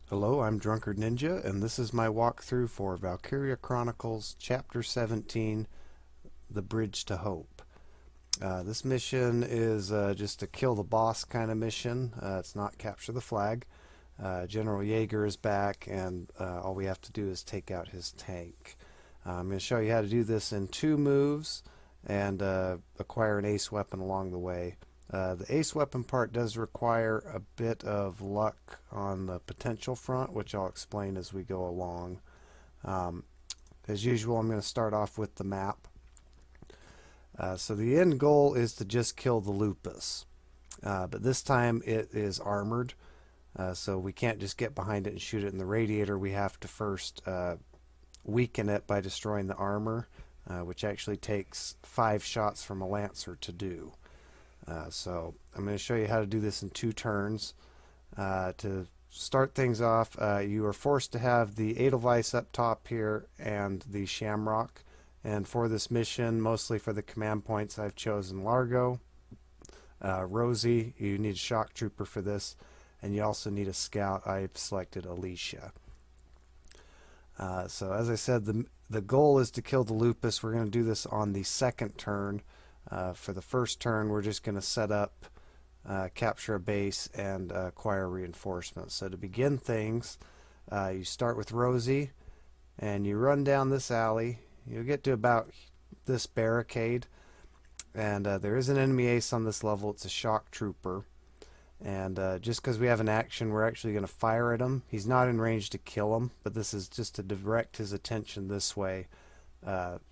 Hello, I'm Drunkard Ninja, and this is my walkthrough for Valkyria Chronicles Chapter 17, The Bridge to Hope. This mission is just a kill the boss kind of mission. It's not capture the flag. General Jaeger is back, and all we have to do is take out his tank. I'm going to show you how to do this in 2 moves and acquire an ace weapon along the way. The ace weapon part does require a bit of luck on the potential front, which I'll explain as we go along. As usual, I'm going to start off with the map. So the end goal is to just kill the lupus, but this time it is armored, so we can't just get behind it and shoot it in the radiator. We have to first weaken it by destroying the armor, which actually takes 5 shots from a lancer to do. So I'm going to show you how to do this in 2 turns. To start things off, you are forced to have the Edelweiss up top here and the Shamrock. And for this mission, mostly for the command points, I've chosen Largo. Rosie, you need a shock trooper for this, and you also need a scout. I've selected Alicia. So as I said, the goal is to kill the lupus. We're going to do this on the 2nd turn. For the 1st turn, we're just going to set up, capture a base, and acquire reinforcements. So to begin things, you start with Rosie, and you run down this alley. You'll get to about this barricade, and there is an enemy ace on this level. It's a shock trooper, and just because we have an action, we're actually going to fire at him. He's not in range to kill him, but this is just to direct his attention this way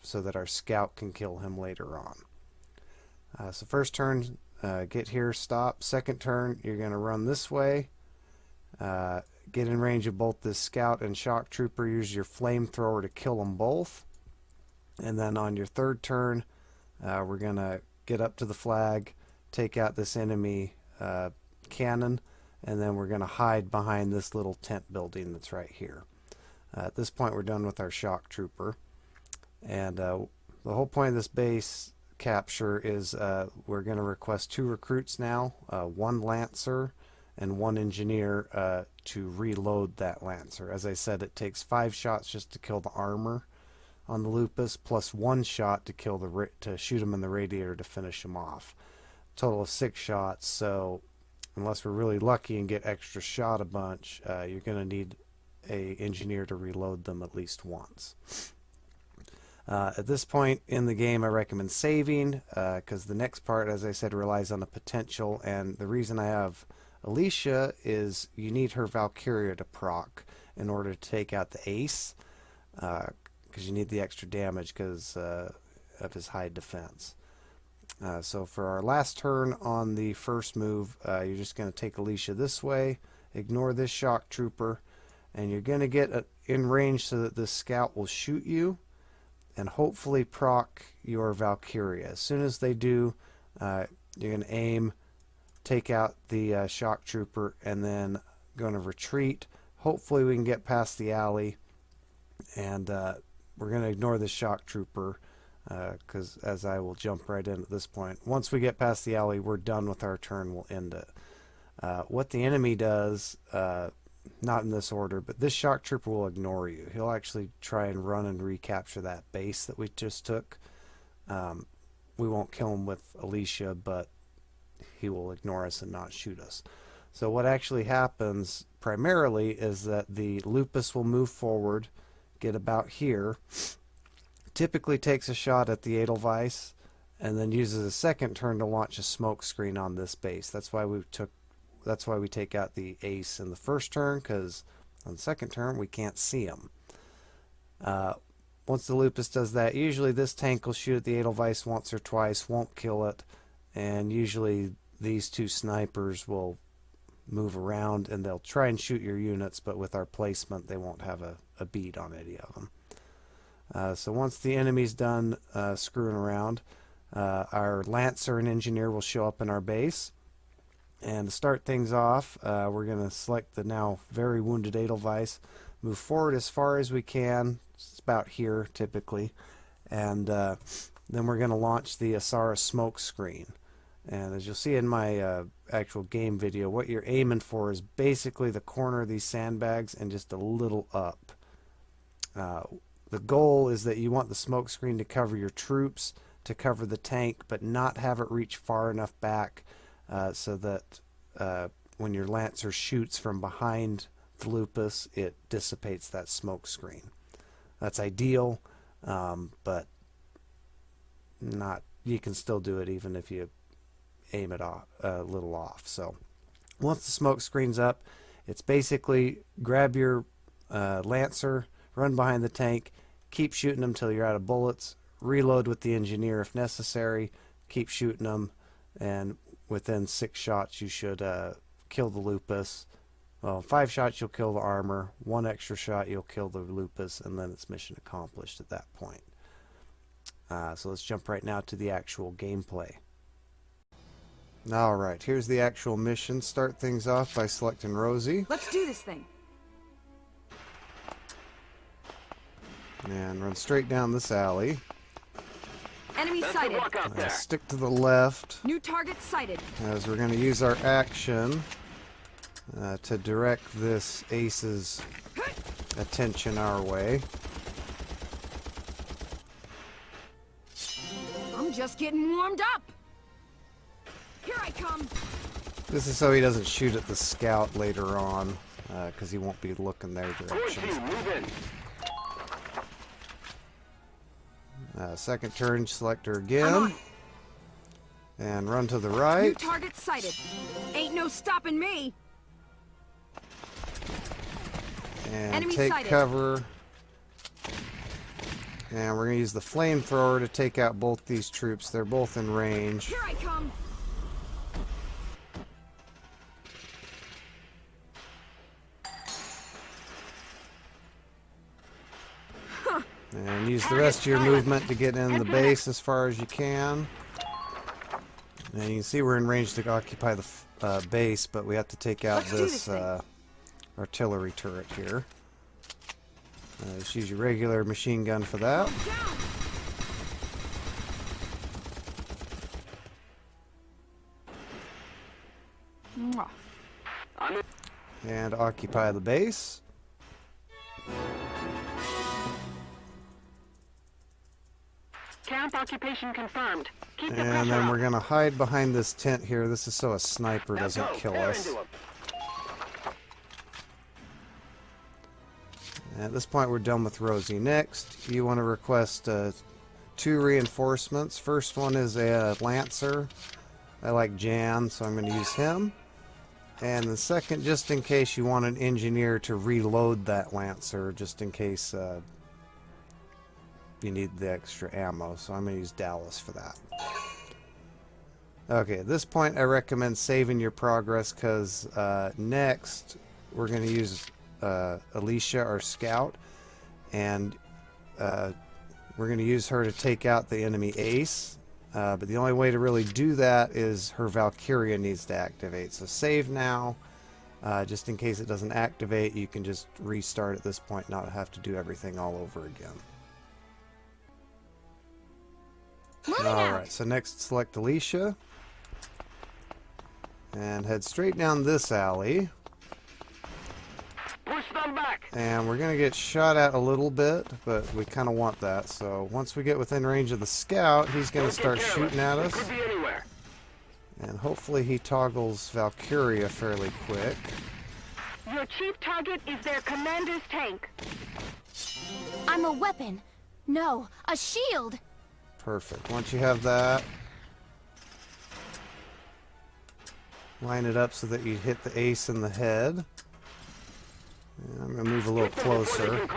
so that our scout can kill him later on. So 1st turn, get here, stop. 2nd turn, you're going to run this way, get in range of both this scout and shock trooper. Use your flamethrower to kill them both. And then on your 3rd turn, we're going to get up to the flag, take out this enemy cannon, and then we're going to hide behind this little tent building that's right here. At this point, we're done with our shock trooper. And the whole point of this base capture is we're going to request 2 recruits now, 1 lancer and 1 engineer to reload that lancer. As I said, it takes 5 shots just to kill the armor on the lupus, plus 1 shot to kill to shoot him in the radiator to finish him off. Total of 6 shots. So unless we're really lucky and get extra shot a bunch, you're going to need a engineer to reload them at least once. At this point in the game, I recommend saving because the next part, as I said, relies on the potential. And the reason I have Alicia is you need her Valkyria to proc in order to take out the ace, because you need the extra damage because of his high defense. So for our last turn on the 1st move, you're just going to take Alicia this way, ignore this shock trooper, and you're going to get in range so that this scout will shoot you and hopefully proc your Valkyria. As soon as they do, you're going to aim, take out the shock trooper, and then going to retreat. Hopefully we can get past the alley, and we're going to ignore the shock trooper because as I will jump right in at this point. Once we get past the alley, we're done with our turn. We'll end it. What the enemy does, not in this order, but this shock trooper will ignore you. He'll actually try and run and recapture that base that we just took. We won't kill him with Alicia, but he will ignore us and not shoot us. So what actually happens primarily is that the lupus will move forward, get about here, typically takes a shot at the Edelweiss, and then uses a 2nd turn to launch a smoke screen on this base. That's why we take out the ace in the 1st turn, because on the 2nd turn we can't see him. Once the lupus does that, usually this tank will shoot at the Edelweiss once or twice, won't kill it, and usually these 2 snipers will move around and they'll try and shoot your units, but with our placement they won't have a bead on any of them. So once the enemy's done screwing around, our lancer and engineer will show up in our base. And to start things off, we're going to select the now very wounded Edelweiss, move forward as far as we can. It's about here typically, and then we're going to launch the Asara smoke screen. And as you'll see in my actual game video, what you're aiming for is basically the corner of these sandbags and just a little up. The goal is that you want the smoke screen to cover your troops, to cover the tank, but not have it reach far enough back so that when your Lancer shoots from behind the Lupus, it dissipates that smoke screen. That's ideal, but not. You can still do it even if you aim it off, a little off. So once the smoke screen's up, it's basically grab your Lancer, run behind the tank, keep shooting them until you're out of bullets, reload with the engineer if necessary, keep shooting them, and within 6 shots you should kill the Lupus. Well, 5 shots you'll kill the armor, 1 extra shot you'll kill the Lupus, and then it's mission accomplished at that point. So let's jump right now to the actual gameplay. Alright, here's the actual mission. Start things off by selecting Rosie. Let's do this thing. And run straight down this alley. Enemy sighted. Stick to the left. New target sighted. As we're going to use our action to direct this Ace's attention our way. I'm just getting warmed up. Here I come. This is so he doesn't shoot at the scout later on, because he won't be looking their direction. Second turn, select her again. And run to the right. New target sighted. Ain't no stopping me. And Enemy take sighted. cover. And we're going to use the flamethrower to take out both these troops. They're both in range. Here I come. And use the rest of your movement to get in the base as far as you can. And you can see we're in range to occupy the base, but we have to take out this artillery turret here. Just use your regular machine gun for that. And occupy the base. Camp occupation confirmed. Keep the And pressure then up. we're going to hide behind this tent here. This is so a sniper doesn't kill us. At this point we're done with Rosie. Next, you want to request 2 reinforcements. First one is a Lancer. I like Jan, so I'm going to use him. And the second, just in case you want an engineer to reload that Lancer, just in case you need the extra ammo. So I'm going to use Dallas for that. Okay, at this point I recommend saving your progress, because next we're going to use Alicia, our scout, and we're going to use her to take out the enemy Ace, but the only way to really do that is her Valkyria needs to activate. So save now, just in case it doesn't activate. You can just restart at this point, not have to do everything all over again. Alright, so next select Alicia and head straight down this alley. Push them back. And we're going to get shot at a little bit, but we kind of want that. So once we get within range of the scout, he's going to start shooting at us. Could be anywhere. And hopefully he toggles Valkyria fairly quick. Your chief target is their commander's tank. I'm a weapon. No, a shield. Perfect. Once you have that, line it up so that you hit the Ace in the head. And I'm going to move a little closer.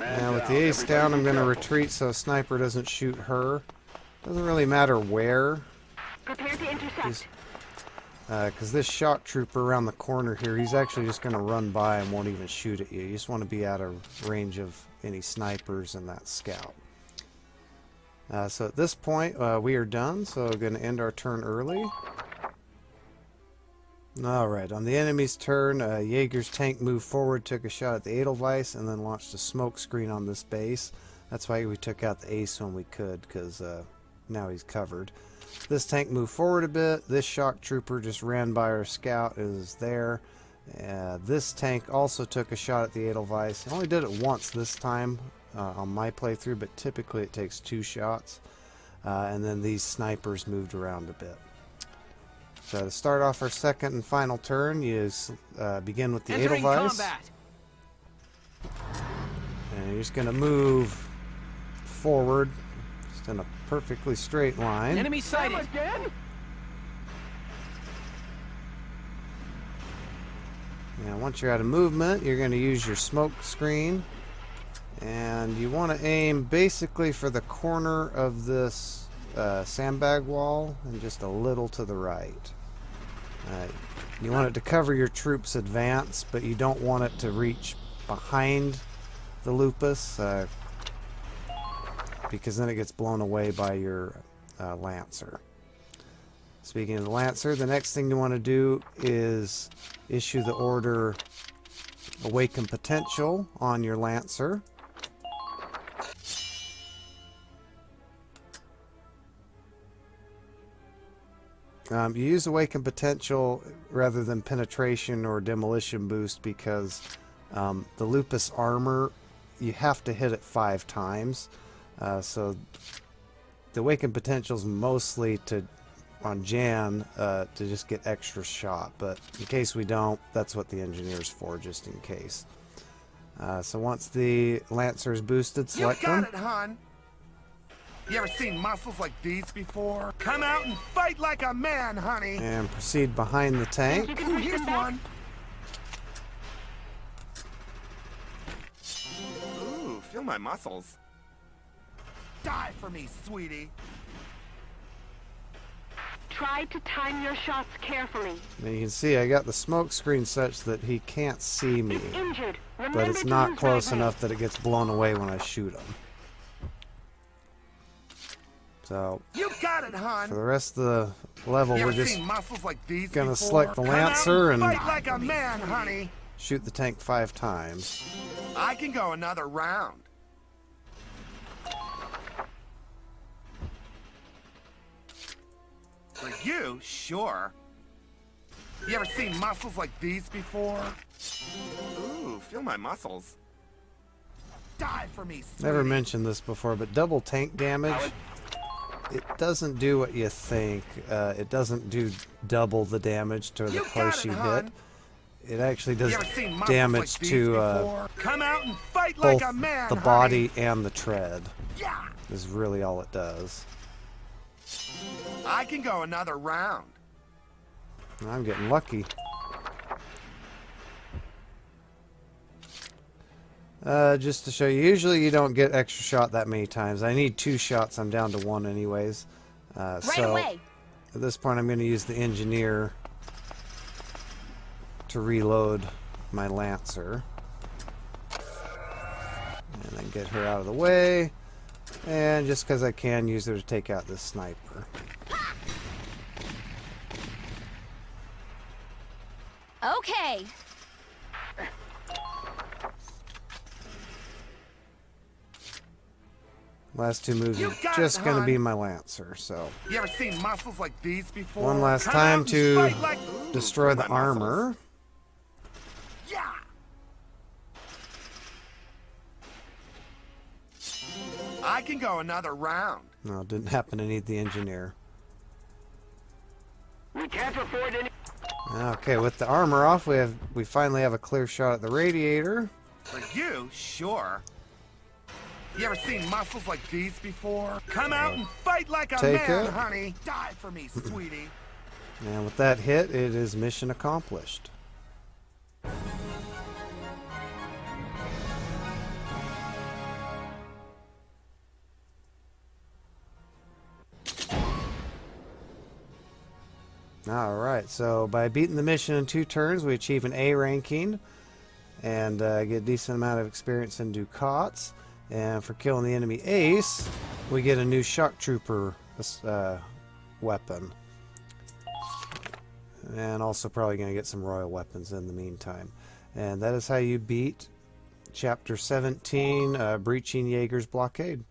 And with the Ace down, I'm going to retreat so Sniper doesn't shoot her. Doesn't really matter where, Prepare to intercept. because this shock trooper around the corner here, he's actually just going to run by and won't even shoot at you. You just want to be out of range of any snipers and that scout. So at this point, we are done, so we're going to end our turn early. Alright, on the enemy's turn, Jaeger's tank moved forward, took a shot at the Edelweiss, and then launched a smoke screen on this base. That's why we took out the ace when we could, because now he's covered. This tank moved forward a bit. This shock trooper just ran by our scout, is there. This tank also took a shot at the Edelweiss. It only did it once this time on my playthrough, but typically it takes 2 shots. And then these snipers moved around a bit. So to start off our second and final turn, you begin with the Edelweiss. And you're just going to move forward, just in a perfectly straight line. Enemy sighted. Now once you're out of movement, you're going to use your smoke screen. And you want to aim basically for the corner of this sandbag wall and just a little to the right. You want it to cover your troops' advance, but you don't want it to reach behind the Lupus because then it gets blown away by your Lancer. Speaking of the Lancer, the next thing you want to do is issue the order Awaken Potential on your Lancer. You use Awaken Potential rather than Penetration or Demolition Boost because the Lupus armor, you have to hit it 5 times. So the Awaken Potential is mostly on Jan to just get extra shot. But in case we don't, that's what the Engineer's for, just in case. So once the Lancer is boosted, select You got them. it, hon. You ever seen muscles like these before? Come out and fight like a man, honey. And proceed behind the tank. You can Ooh, push here's them back. one. Ooh, feel my muscles. Die for me, sweetie. Try to time your shots carefully. And you can see I got the smoke screen such that he can't see me. He's injured. Remember But it's to not use close right enough that it gets blown away when I shoot him. So, You got it, hon. for the rest of the level, You we're ever just seen muscles like these gonna before? select the Come out Lancer and fight like a man, honey. shoot the tank 5 times. I can go another round. For you, sure. You ever seen muscles like these before? Ooh, feel my muscles. Die for me, sweetie. Never mentioned this before, but double tank damage, it doesn't do what you think. It doesn't do double the damage to the You place got you it, hit. hon. It actually does You ever seen muscles damage like these to before? Come out and fight both like a man, the honey. body and the tread. Yeah. Is really all it does. I can go another round. I'm getting lucky. Just to show you, usually you don't get extra shot that many times. I need 2 shots. I'm down to 1 anyways. So away. at this point, I'm going to use the Engineer to reload my Lancer. And then get her out of the way. And just because I can, use her to take out this sniper. Okay. Last 2 moves You are got just it, going to hon. be my Lancer. So You ever seen muscles like these before? one last Come time out and to fight like... Ooh, destroy feel the my muscles. armor. Yeah. I can go another round. No, it didn't happen to need the Engineer. We can't afford any. Okay, with the armor off, we finally have a clear shot at the radiator. For you, sure. You ever seen muscles like these before? Come out and fight like a Take man, it. honey. Die for me, sweetie. And with that hit, it is mission accomplished. Alright, so by beating the mission in 2 turns, we achieve an A ranking and get a decent amount of experience in Ducats. And for killing the enemy ace, we get a new shock trooper weapon. and also probably going to get some royal weapons in the meantime. And that is how you beat Chapter 17, Breaching Jaeger's Blockade.